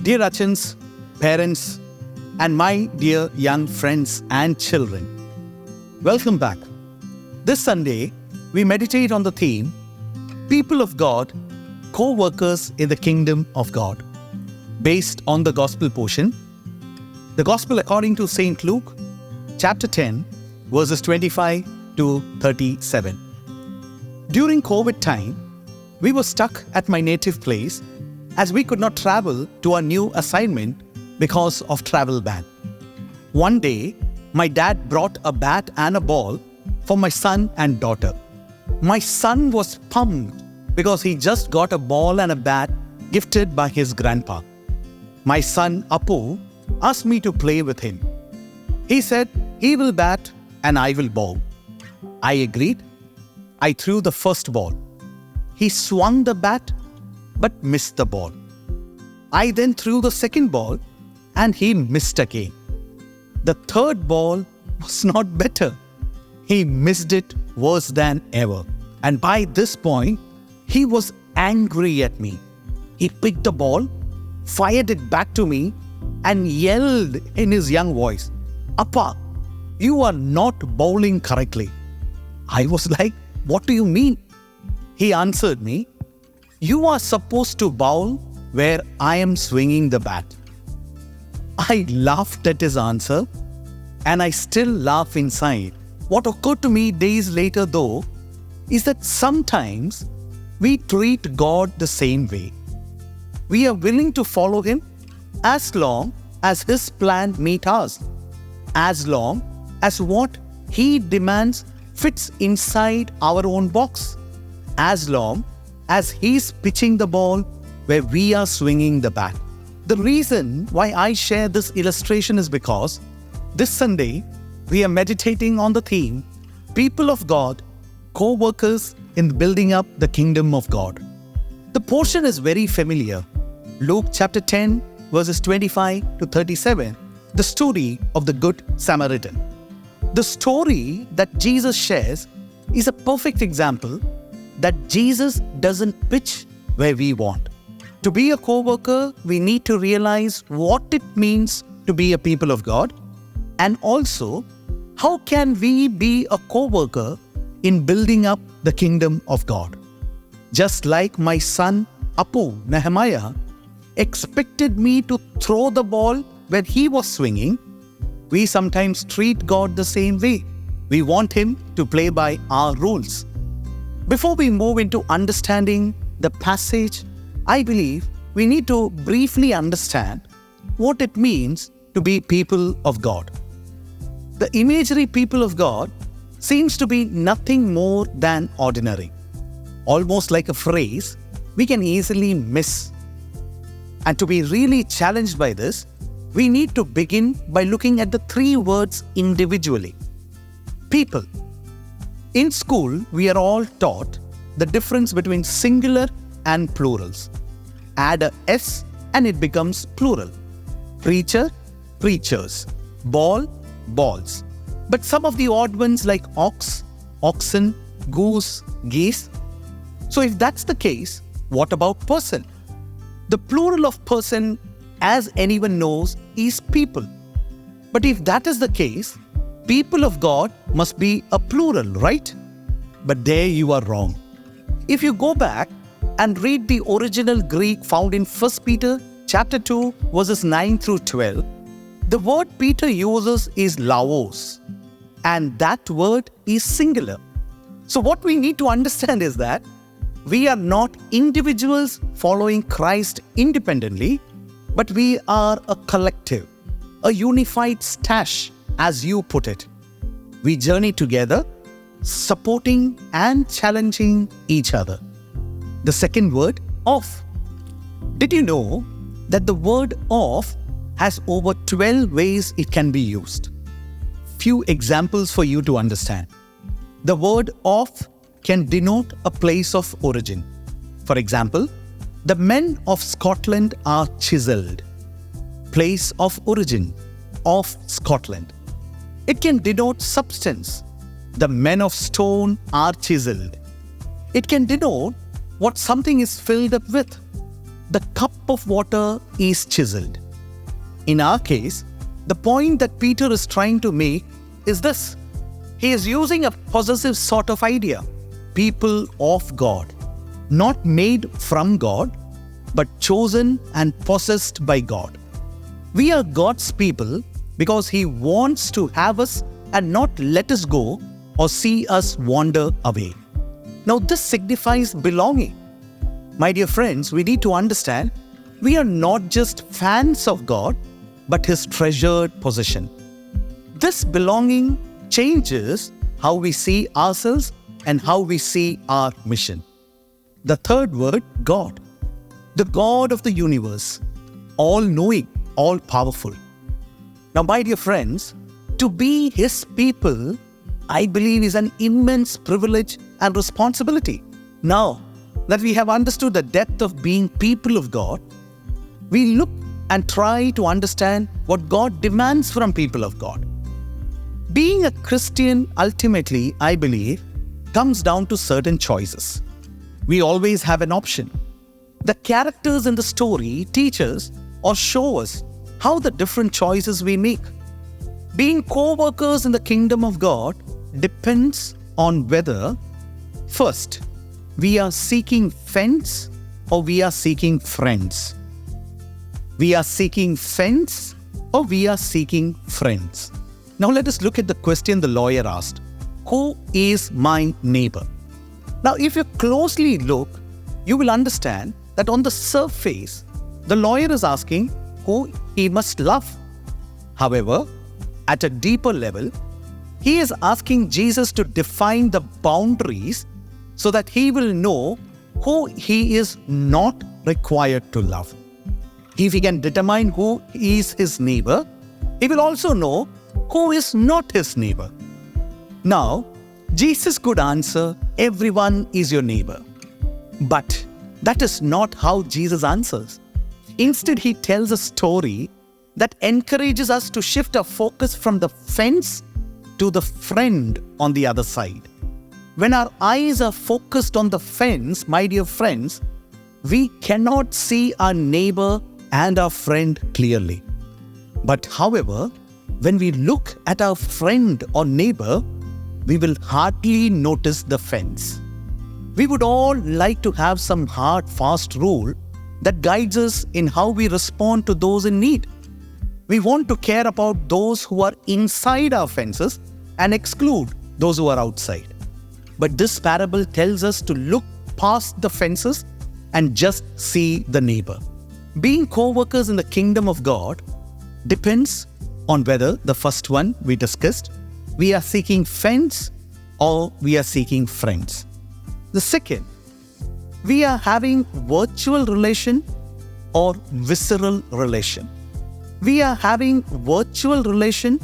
Dear Achans, parents, and my dear young friends and children, welcome back. This Sunday, we meditate on the theme, People of God, Co-workers in the Kingdom of God, based on the Gospel portion. The Gospel according to St. Luke, chapter 10, verses 25 to 37. During COVID time, we were stuck at my native place as we could not travel to our new assignment because of travel ban. One day, my dad brought a bat and a ball for my son and daughter. My son was pumped because he just got a ball and a bat gifted by his grandpa. My son Apu asked me to play with him. He said he will bat and I will bowl. I agreed. I threw the first ball. He swung the bat but missed the ball. I then threw the second ball and he missed again. The third ball was not better. He missed it worse than ever. And by this point, he was angry at me. He picked the ball, fired it back to me, and yelled in his young voice, "Appa, you are not bowling correctly." I was like, "What do you mean?" He answered me, "You are supposed to bowl where I am swinging the bat." I laughed at his answer, and I still laugh inside. What occurred to me days later, though, is that sometimes we treat God the same way. We are willing to follow Him as long as His plan meets us, as long as what He demands fits inside our own box, as long as He's pitching the ball where we are swinging the bat. The reason why I share this illustration is because this Sunday we are meditating on the theme, People of God, Co-workers in building up the Kingdom of God. The portion is very familiar. Luke chapter 10, verses 25 to 37, the story of the Good Samaritan. The story that Jesus shares is a perfect example that Jesus doesn't pitch where we want. To be a co-worker, we need to realize what it means to be a people of God, and also how can we be a co-worker in building up the kingdom of God. Just like my son Apu, Nehemiah, expected me to throw the ball where he was swinging, we sometimes treat God the same way. We want Him to play by our rules. Before we move into understanding the passage, I believe we need to briefly understand what it means to be people of God. The imagery people of God seems to be nothing more than ordinary, almost like a phrase we can easily miss. And to be really challenged by this, we need to begin by looking at the three words individually. People. In school, we are all taught the difference between singular and plurals. Add a S and it becomes plural. Preacher, preachers. Ball, balls. But some of the odd ones like ox, oxen, goose, geese. So if that's the case, what about person? The plural of person, as anyone knows, is people. But if that is the case, people of God must be a plural, right? But there you are wrong. If you go back and read the original Greek found in 1 Peter chapter 2, verses 9 through 12, the word Peter uses is laos, and that word is singular. So what we need to understand is that we are not individuals following Christ independently, but we are a collective, a unified stash, as you put it. We journey together, supporting and challenging each other. The second word, of. Did you know that the word of has over 12 ways it can be used? Few examples for you to understand. The word of can denote a place of origin. For example, the men of Scotland are chiseled. Place of origin, of Scotland. It can denote substance. The men of stone are chiseled. It can denote what something is filled up with. the cup of water is chiseled. In our case, the point that Peter is trying to make is this. He is using a possessive sort of idea. People of God, not made from God, but chosen and possessed by God. We are God's people because He wants to have us and not let us go or see us wander away. Now this signifies belonging. My dear friends, we need to understand we are not just fans of God, but His treasured possession. This belonging changes how we see ourselves and how we see our mission. The third word, God. The God of the universe, all-knowing, all-powerful. Now, my dear friends, to be His people, I believe, is an immense privilege and responsibility. Now that we have understood the depth of being people of God, we look and try to understand what God demands from people of God. Being a Christian, ultimately, I believe, comes down to certain choices. We always have an option. The characters in the story teach us or show us how the different choices we make. Being co-workers in the kingdom of God depends on whether, first, we are seeking friends or we are seeking friends. We are seeking friends or we are seeking friends. Now let us look at the question the lawyer asked. Who is my neighbor? Now if you closely look, you will understand that on the surface, the lawyer is asking who he must love. However, at a deeper level, he is asking Jesus to define the boundaries so that he will know who he is not required to love. If he can determine who is his neighbor, he will also know who is not his neighbor. Now, Jesus could answer, everyone is your neighbor. But that is not how Jesus answers. Instead, he tells a story that encourages us to shift our focus from the fence to the friend on the other side. When our eyes are focused on the fence, my dear friends, we cannot see our neighbor and our friend clearly. But however, when we look at our friend or neighbor, we will hardly notice the fence. We would all like to have some hard, fast rule that guides us in how we respond to those in need. We want to care about those who are inside our fences and exclude those who are outside. But this parable tells us to look past the fences and just see the neighbor. Being co-workers in the kingdom of God depends on whether the first one we discussed, we are seeking friends or we are seeking friends. The second, we are having virtual relation or visceral relation. We are having virtual relation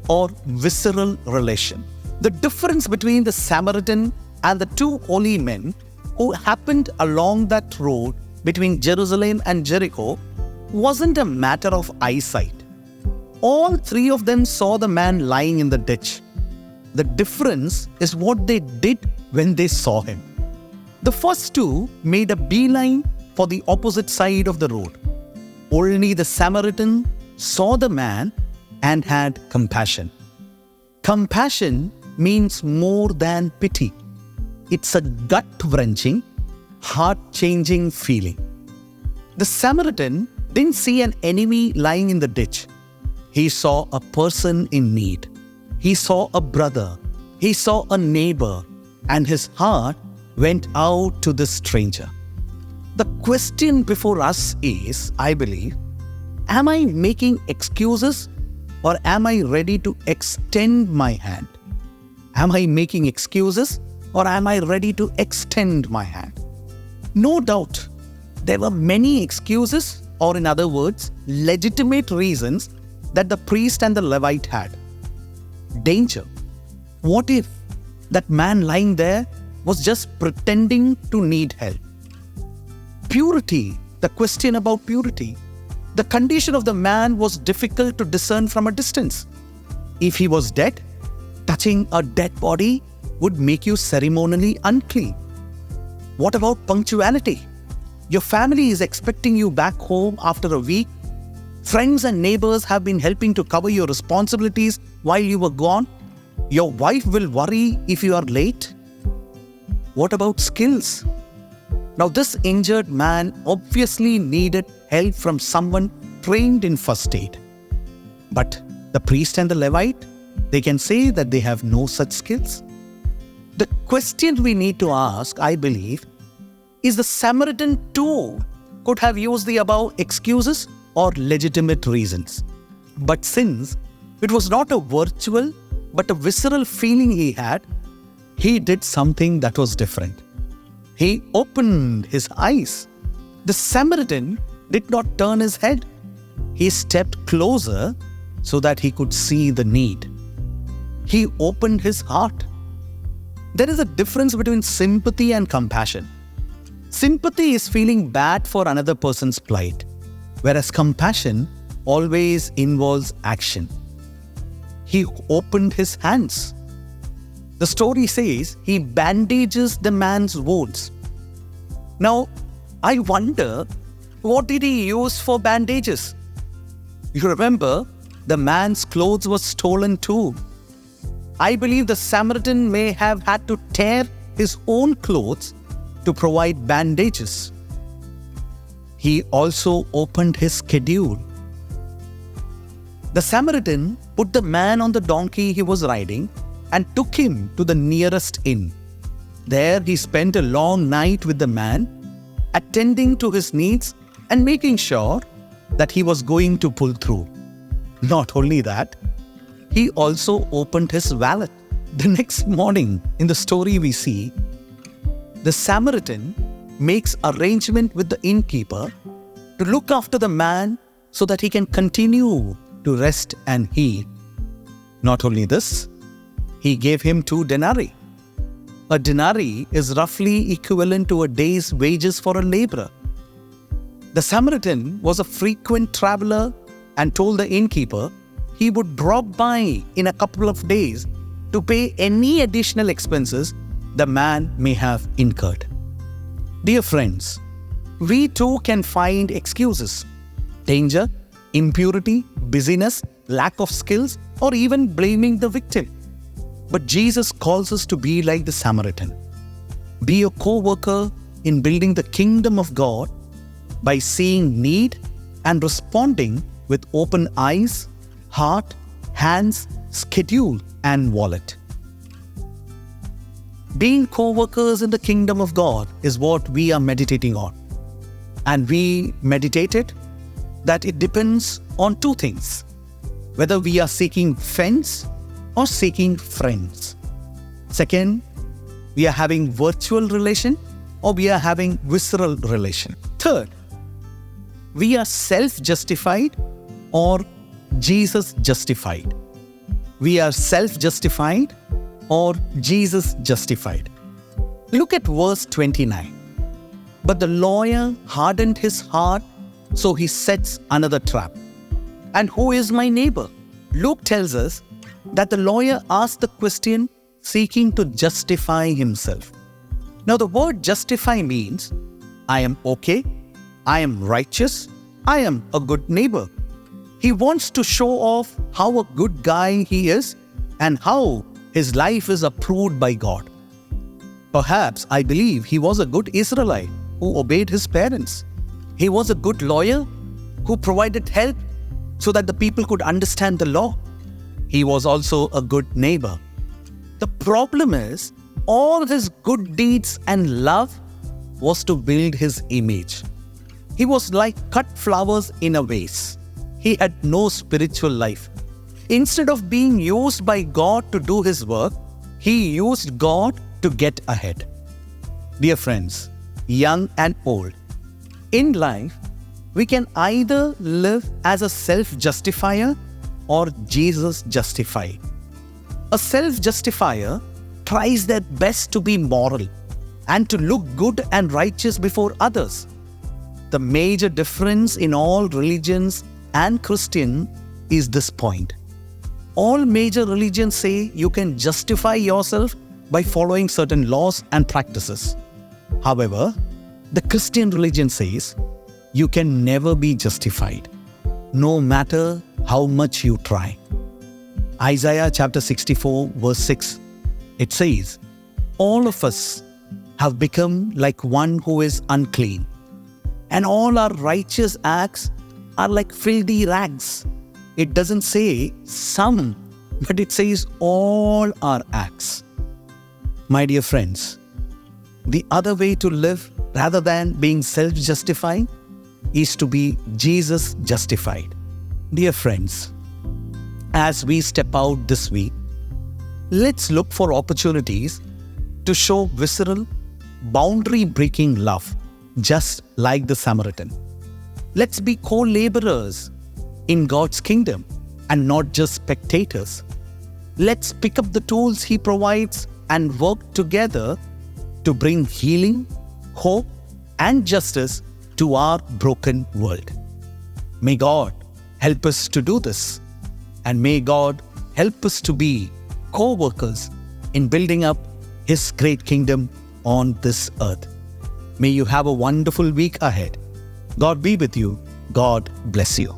or visceral relation. The difference between the Samaritan and the two holy men who happened along that road between Jerusalem and Jericho wasn't a matter of eyesight. All three of them saw the man lying in the ditch. The difference is what they did when they saw him. The first two made a beeline for the opposite side of the road. Only the Samaritan saw the man and had compassion. Compassion means more than pity. It's a gut-wrenching, heart-changing feeling. The Samaritan didn't see an enemy lying in the ditch. He saw a person in need. He saw a brother. He saw a neighbor. And his heart went out to this stranger. The question before us is, I believe, am I making excuses or am I ready to extend my hand? Am I making excuses or am I ready to extend my hand? No doubt, there were many excuses, or in other words, legitimate reasons that the priest and the Levite had. Danger. What if that man lying there was just pretending to need help? Purity. The question about purity. The condition of the man was difficult to discern from a distance. If he was dead, touching a dead body would make you ceremonially unclean. What about punctuality? Your family is expecting you back home after a week. Friends and neighbors have been helping to cover your responsibilities while you were gone. Your wife will worry if you are late. What about skills? Now, this injured man obviously needed help from someone trained in first aid. But the priest and the Levite, they can say that they have no such skills. The question we need to ask, I believe, is the Samaritan too could have used the above excuses or legitimate reasons. But since it was not a virtual but a visceral feeling he had, he did something that was different. He opened his eyes. The Samaritan did not turn his head. He stepped closer so that he could see the need. He opened his heart. There is a difference between sympathy and compassion. Sympathy is feeling bad for another person's plight, whereas compassion always involves action. He opened his hands. The story says he bandages the man's wounds. Now, I wonder, what did he use for bandages? You remember, the man's clothes were stolen too. I believe the Samaritan may have had to tear his own clothes to provide bandages. He also opened his schedule. The Samaritan put the man on the donkey he was riding and took him to the nearest inn. There he spent a long night with the man, attending to his needs and making sure that he was going to pull through. Not only that, he also opened his wallet. The next morning, in the story we see, the Samaritan makes arrangement with the innkeeper to look after the man so that he can continue to rest and heal. Not only this, he gave him 2 denarii. A denarii is roughly equivalent to a day's wages for a laborer. The Samaritan was a frequent traveler and told the innkeeper he would drop by in a couple of days to pay any additional expenses the man may have incurred. Dear friends, we too can find excuses: danger, impurity, busyness, lack of skills, or even blaming the victim. But Jesus calls us to be like the Samaritan. Be a co-worker in building the kingdom of God by seeing need and responding with open eyes, heart, hands, schedule, and wallet. Being co-workers in the kingdom of God is what we are meditating on. And we meditated that it depends on 2 things: whether we are seeking friends or seeking friends. Second, we are having virtual relation or we are having visceral relation. Third, we are self-justified or Jesus justified. We are self-justified or Jesus justified. Look at verse 29. But the lawyer hardened his heart, so he sets another trap. And who is my neighbor? Luke tells us that the lawyer asked the question seeking to justify himself. Now the word justify means I am okay, I am righteous, I am a good neighbor. He wants to show off how a good guy he is and how his life is approved by God. Perhaps I believe he was a good Israelite who obeyed his parents. He was a good lawyer who provided help so that the people could understand the law. He was also a good neighbor. The problem is, all his good deeds and love was to build his image. He was like cut flowers in a vase. He had no spiritual life. Instead of being used by God to do his work, he used God to get ahead. Dear friends, young and old, in life, we can either live as a self-justifier or Jesus justified. A self-justifier tries their best to be moral and to look good and righteous before others. The major difference in all religions and Christian is this point. All major religions say you can justify yourself by following certain laws and practices. However, The Christian religion says you can never be justified, no matter how much you try. Isaiah chapter 64 verse 6, it says, all of us have become like one who is unclean, and all our righteous acts are like filthy rags. It doesn't say some, but it says all our acts. My dear friends, the other way to live rather than being self-justifying is to be Jesus justified. Dear friends, as we step out this week, let's look for opportunities to show visceral, boundary-breaking love, just like the Samaritan. Let's be co-laborers in God's kingdom and not just spectators. Let's pick up the tools He provides and work together to bring healing, hope, and justice to our broken world. May God help us to do this, and may God help us to be co-workers in building up His great kingdom on this earth. May you have a wonderful week ahead. God be with you. God bless you.